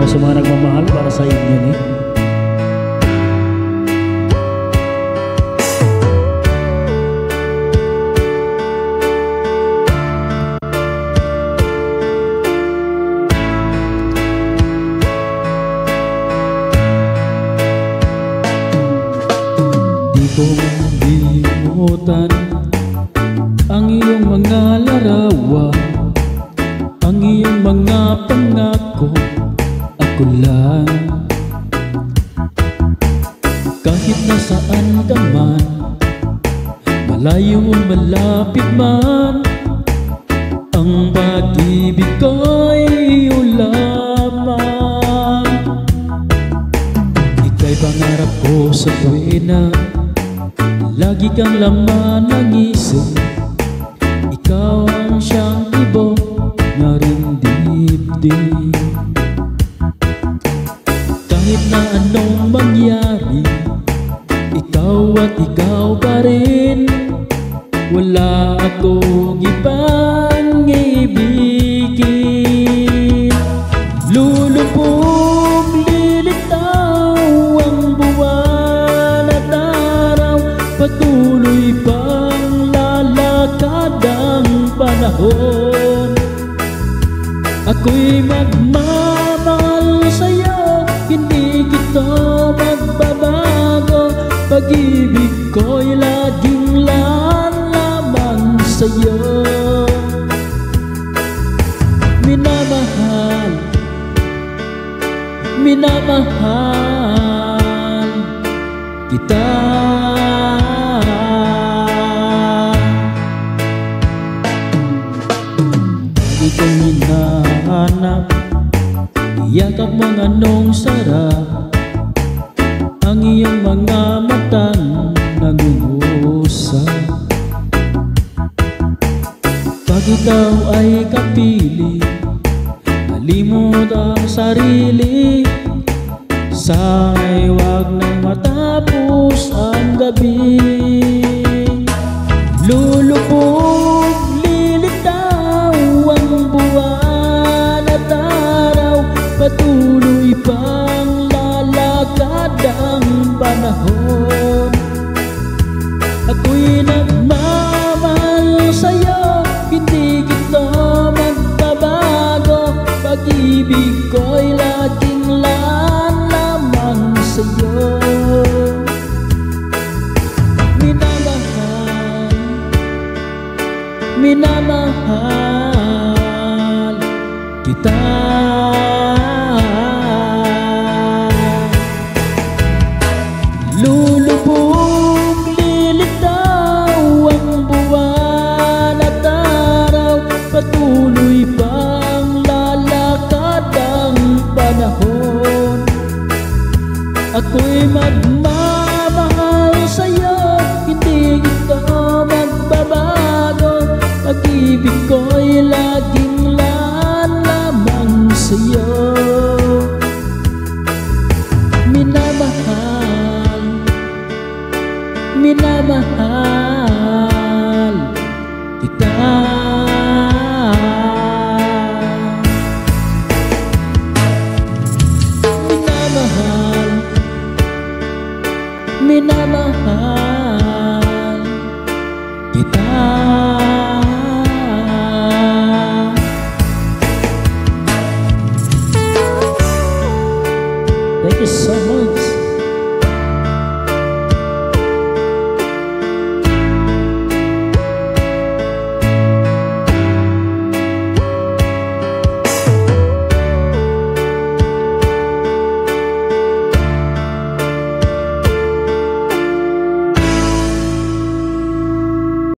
sa mga nagmamahal para sa inyo ni. Di ko malimutan ang iyong mga larawan, ang iyong mga pangako. Ako lang, kahit nasaan ka man, malayo o malapit man, ang pag-ibig ko'y iyo lamang. Ika'y pangarap ko sa tuwina, lagi kang laman ng isip. Ikaw ang siyang tibok na ring dibdib. Kahit na anong mangyari, ikaw at ikaw pa rin. Wala akong ibang ibigin. Lulubog, lilitaw ang buwan at araw, patuloy pang lalakad ang panahon. Ako'y magmamahal sa'yo, hindi kita magbabago. Pag-ibig ko'y laging lalaman sa'yo. Minamahal, minamahal kita. Lagi kong hinahanap, yakap mga nung sarap, ang iyong mga matang nag-uusap. Pag ikaw ay kapili, malimot ang sarili. Sana'y wag nang matapos ang gabi. Lulubog, lilitaw ang buwan at araw, patuloy pang lalakad ang panahon. Ako'y nagmamahal sa'yo, hindi kita magbabago. Pag-ibig ko'y laging lalaman sa'yo. Minamahal, minamahal kita. Lulubog, lilitaw ang buwan at araw, patuloy pang lalakad ang panahon. Ako'y magmamahal sa'yo, hindi kita magbabago. Pag-ibig ko'y laging lalaman sa'yo. Minamahal, minamahal kita. Minamahal, minamahal kita. Thank you so much.